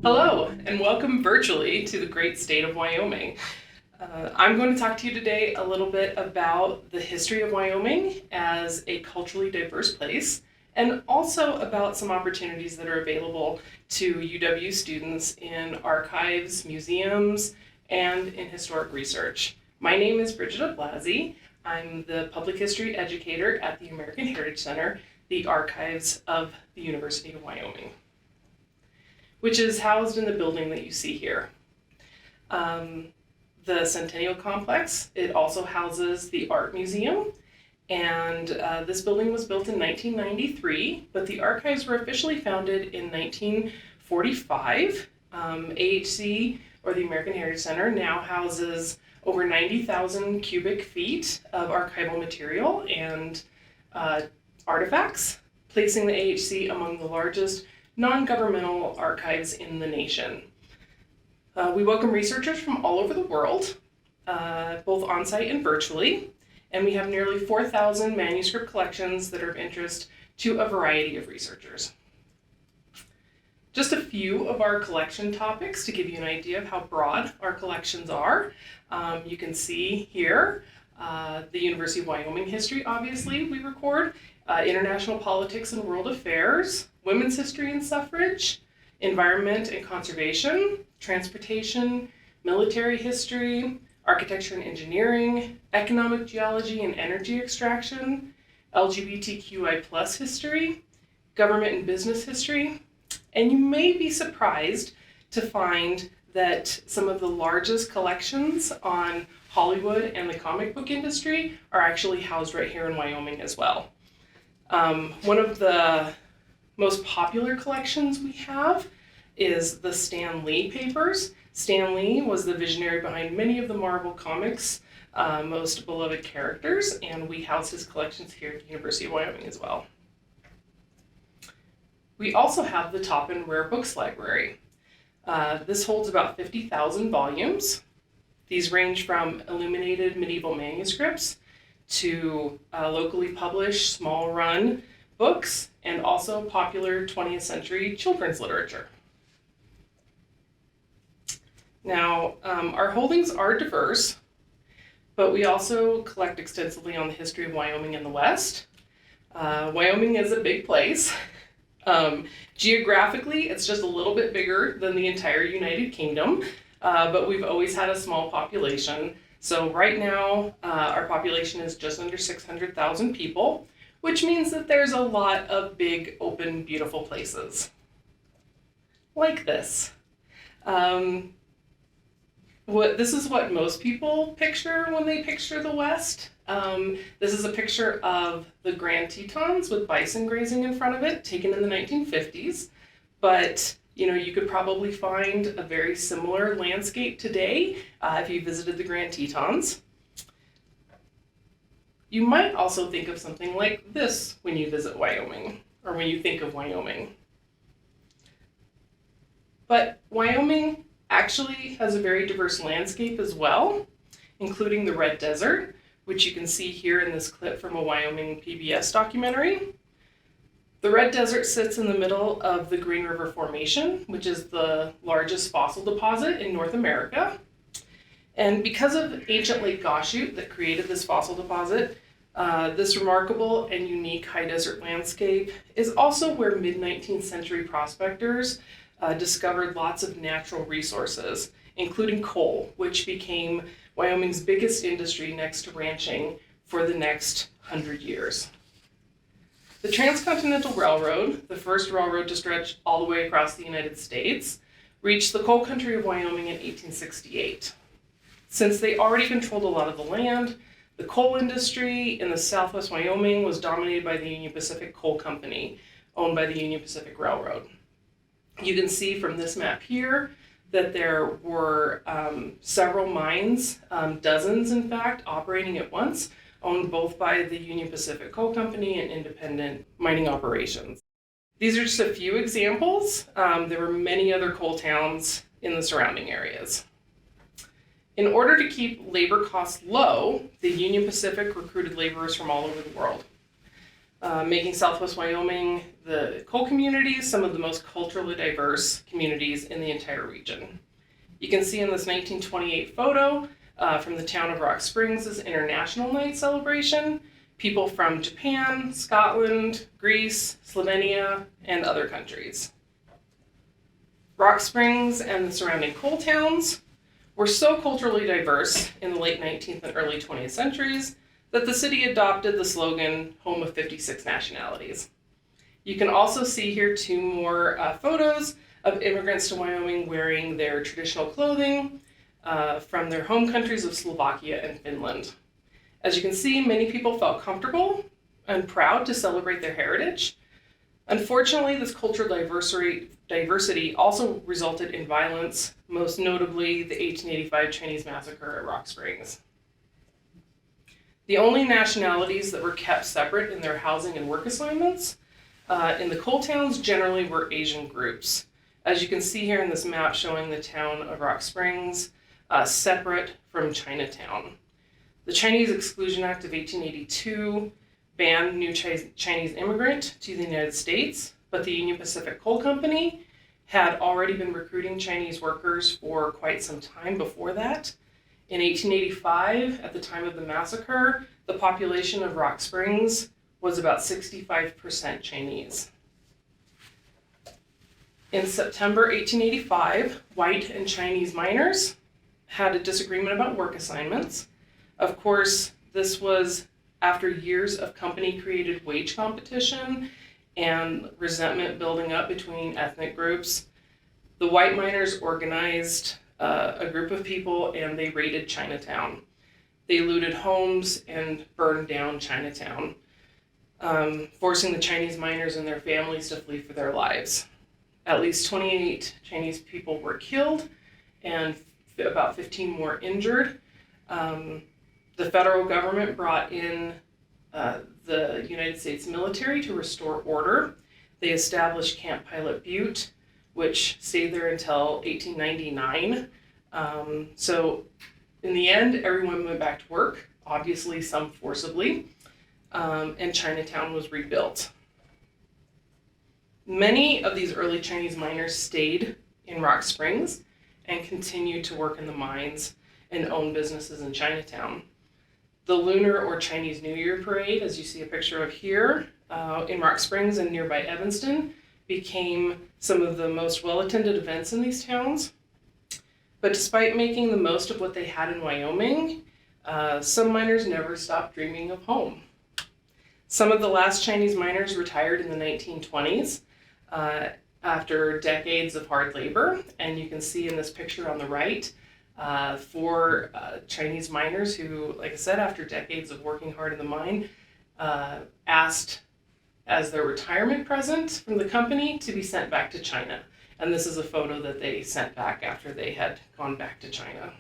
Hello, and welcome virtually to the great state of Wyoming. I'm going to talk to you today a little bit about the history of Wyoming as a culturally diverse place, and also about some opportunities that are available to UW students in archives, museums, and in historic research. My name is Brigida Blasi. I'm the public history educator at the American Heritage Center, the archives of the University of Wyoming, which is housed in the building that you see here. The Centennial Complex, it also houses the Art Museum, and this building was built in 1993, but the archives were officially founded in 1945. AHC, or the American Heritage Center, now houses over 90,000 cubic feet of archival material and artifacts, placing the AHC among the largest non-governmental archives in the nation. We welcome researchers from all over the world, both on-site and virtually, and we have nearly 4,000 manuscript collections that are of interest to a variety of researchers. Just a few of our collection topics to give you an idea of how broad our collections are. You can see here the University of Wyoming history, obviously, we record, international politics and world affairs, women's history and suffrage, environment and conservation, transportation, military history, architecture and engineering, economic geology and energy extraction, LGBTQI+ history, government and business history, and you may be surprised to find that some of the largest collections on Hollywood and the comic book industry are actually housed right here in Wyoming as well. One of the most popular collections we have is the Stan Lee papers. Stan Lee was the visionary behind many of the Marvel Comics' most beloved characters, and we house his collections here at the University of Wyoming as well. We also have the Top and Rare Books Library. This holds about 50,000 volumes. These range from illuminated medieval manuscripts to locally published small run books, and also popular 20th century children's literature. Now, our holdings are diverse, but we also collect extensively on the history of Wyoming in the West. Wyoming is a big place. Geographically, it's just a little bit bigger than the entire United Kingdom, but we've always had a small population. So right now, our population is just under 600,000 people, which means that there's a lot of big, open, beautiful places. Like this. This is what most people picture when they picture the West. This is a picture of the Grand Tetons with bison grazing in front of it, taken in the 1950s. But you could probably find a very similar landscape today if you visited the Grand Tetons. You might also think of something like this when you visit Wyoming, or when you think of Wyoming. But Wyoming actually has a very diverse landscape as well, including the Red Desert, which you can see here in this clip from a Wyoming PBS documentary. The Red Desert sits in the middle of the Green River Formation, which is the largest fossil deposit in North America. And because of ancient Lake Goshute that created this fossil deposit, this remarkable and unique high desert landscape is also where mid-19th century prospectors discovered lots of natural resources, including coal, which became Wyoming's biggest industry next to ranching for the next 100 years. The Transcontinental Railroad, the first railroad to stretch all the way across the United States, reached the coal country of Wyoming in 1868. Since they already controlled a lot of the land, the coal industry in the southwest Wyoming was dominated by the Union Pacific Coal Company, owned by the Union Pacific Railroad. You can see from this map here that there were several mines, dozens in fact, operating at once, owned both by the Union Pacific Coal Company and independent mining operations. These are just a few examples. There were many other coal towns in the surrounding areas. In order to keep labor costs low, the Union Pacific recruited laborers from all over the world. making Southwest Wyoming, the coal communities, some of the most culturally diverse communities in the entire region. You can see in this 1928 photo from the town of Rock Springs' International Night celebration, people from Japan, Scotland, Greece, Slovenia, and other countries. Rock Springs and the surrounding coal towns were so culturally diverse in the late 19th and early 20th centuries that the city adopted the slogan, "Home of 56 Nationalities." You can also see here two more photos of immigrants to Wyoming wearing their traditional clothing from their home countries of Slovakia and Finland. As you can see, many people felt comfortable and proud to celebrate their heritage. Unfortunately, this cultural diversity also resulted in violence, most notably the 1885 Chinese massacre at Rock Springs. The only nationalities that were kept separate in their housing and work assignments in the coal towns generally were Asian groups. As you can see here in this map showing the town of Rock Springs, separate from Chinatown. The Chinese Exclusion Act of 1882 banned new Chinese immigrant to the United States, but the Union Pacific Coal Company had already been recruiting Chinese workers for quite some time before that. In 1885, at the time of the massacre, the population of Rock Springs was about 65% Chinese. In September 1885, white and Chinese miners had a disagreement about work assignments. Of course, this was after years of company-created wage competition and resentment building up between ethnic groups. The white miners organized a group of people and they raided Chinatown. They looted homes and burned down Chinatown, forcing the Chinese miners and their families to flee for their lives. At least 28 Chinese people were killed and about 15 more injured. The federal government brought in the United States military to restore order. They established Camp Pilot Butte, which stayed there until 1899. So in the end, everyone went back to work, obviously some forcibly, and Chinatown was rebuilt. Many of these early Chinese miners stayed in Rock Springs and continued to work in the mines and own businesses in Chinatown. The Lunar or Chinese New Year parade, as you see a picture of here, in Rock Springs and nearby Evanston, became some of the most well-attended events in these towns. But despite making the most of what they had in Wyoming, some miners never stopped dreaming of home. Some of the last Chinese miners retired in the 1920s after decades of hard labor, and you can see in this picture on the right, four Chinese miners who, like I said, after decades of working hard in the mine, asked as their retirement present from the company to be sent back to China. And this is a photo that they sent back after they had gone back to China.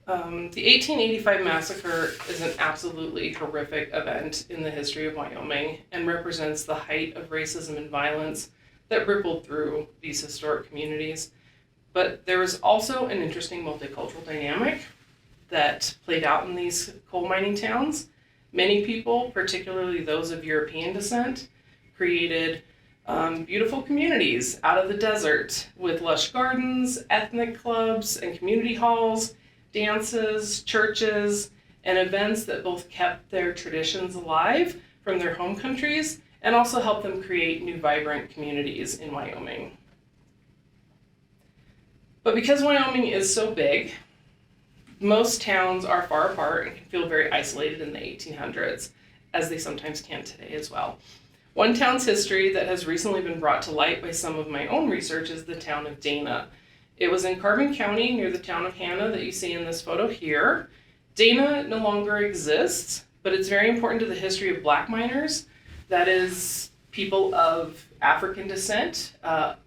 The 1885 massacre is an absolutely horrific event in the history of Wyoming and represents the height of racism and violence that rippled through these historic communities. But there was also an interesting multicultural dynamic that played out in these coal mining towns. Many people, particularly those of European descent, created beautiful communities out of the desert with lush gardens, ethnic clubs, and community halls, dances, churches, and events that both kept their traditions alive from their home countries and also helped them create new vibrant communities in Wyoming. But because Wyoming is so big, most towns are far apart and can feel very isolated in the 1800s, as they sometimes can today as well. One town's history that has recently been brought to light by some of my own research is the town of Dana. It was in Carbon County near the town of Hanna that you see in this photo here. Dana no longer exists, but it's very important to the history of Black miners. That is, people of African descent,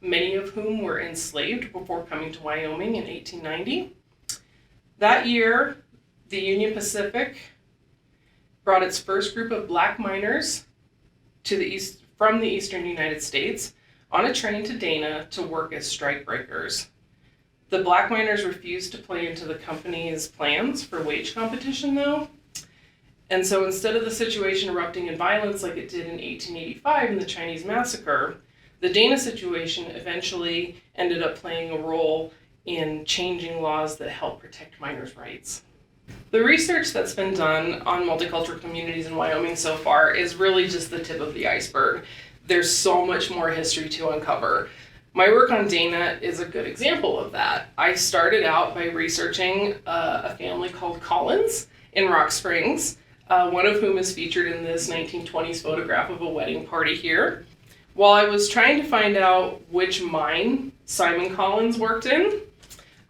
many of whom were enslaved before coming to Wyoming in 1890. That year, the Union Pacific brought its first group of Black miners to the east, from the eastern United States on a train to Dana to work as strike breakers. The black miners refused to play into the company's plans for wage competition, though. And so instead of the situation erupting in violence like it did in 1885 in the Chinese massacre, the Dana situation eventually ended up playing a role in changing laws that help protect miners' rights. The research that's been done on multicultural communities in Wyoming so far is really just the tip of the iceberg. There's so much more history to uncover. My work on Dana is a good example of that. I started out by researching a family called Collins in Rock Springs, one of whom is featured in this 1920s photograph of a wedding party here. While I was trying to find out which mine Simon Collins worked in,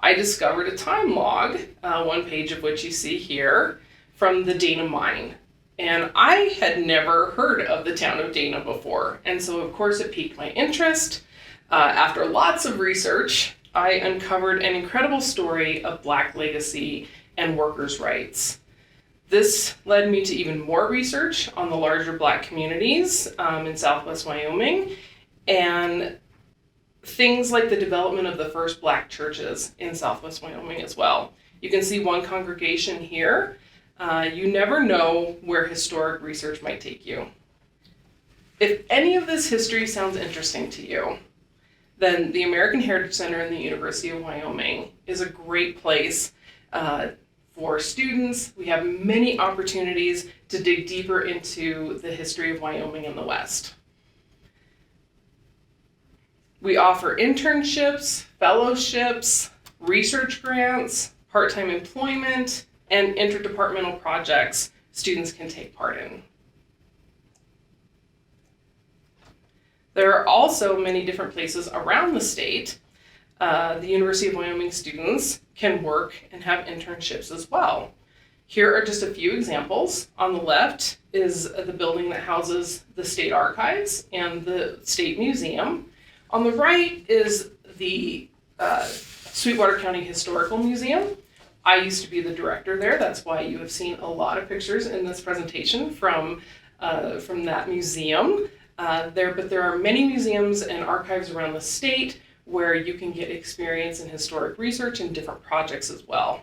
I discovered a time log, one page of which you see here, from the Dana mine. And I had never heard of the town of Dana before. And so, of course, it piqued my interest. After lots of research, I uncovered an incredible story of Black legacy and workers' rights. This led me to even more research on the larger Black communities in Southwest Wyoming, and things like the development of the first Black churches in Southwest Wyoming as well. You can see one congregation here. You never know where historic research might take you. If any of this history sounds interesting to you, then the American Heritage Center and the University of Wyoming is a great place for students. We have many opportunities to dig deeper into the history of Wyoming and the West. We offer internships, fellowships, research grants, part-time employment, and interdepartmental projects students can take part in. There are also many different places around the state. The University of Wyoming students can work and have internships as well. Here are just a few examples. On the left is the building that houses the state archives and the state museum. On the right is the Sweetwater County Historical Museum. I used to be the director there. That's why you have seen a lot of pictures in this presentation from that museum. But there are many museums and archives around the state where you can get experience in historic research and different projects as well.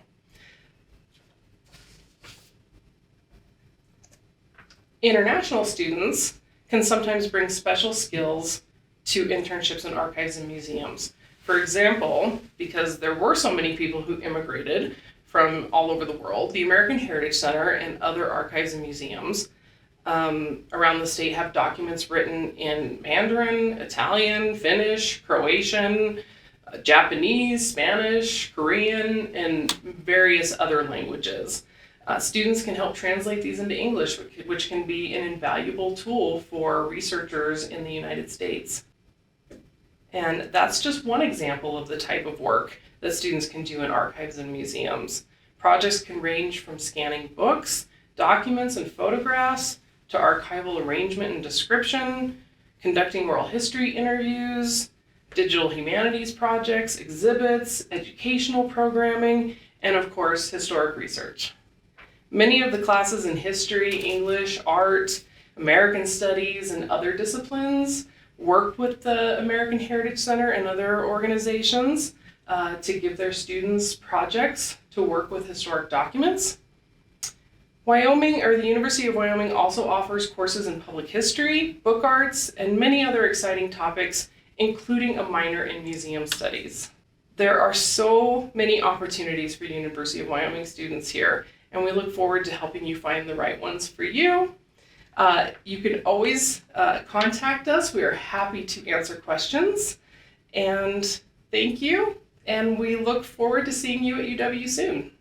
International students can sometimes bring special skills to internships in archives and museums. For example, because there were so many people who immigrated from all over the world, the American Heritage Center and other archives and museums around the state have documents written in Mandarin, Italian, Finnish, Croatian, Japanese, Spanish, Korean, and various other languages. Students can help translate these into English, which can be an invaluable tool for researchers in the United States. And that's just one example of the type of work that students can do in archives and museums. Projects can range from scanning books, documents, and photographs to archival arrangement and description, conducting oral history interviews, digital humanities projects, exhibits, educational programming, and of course, historic research. Many of the classes in history, English, art, American studies, and other disciplines work with the American Heritage Center and other organizations to give their students projects to work with historic documents. The University of Wyoming also offers courses in public history, book arts, and many other exciting topics, including a minor in museum studies. There are so many opportunities for University of Wyoming students here, and we look forward to helping you find the right ones for you. You can always contact us. We are happy to answer questions. And thank you, and we look forward to seeing you at UW soon.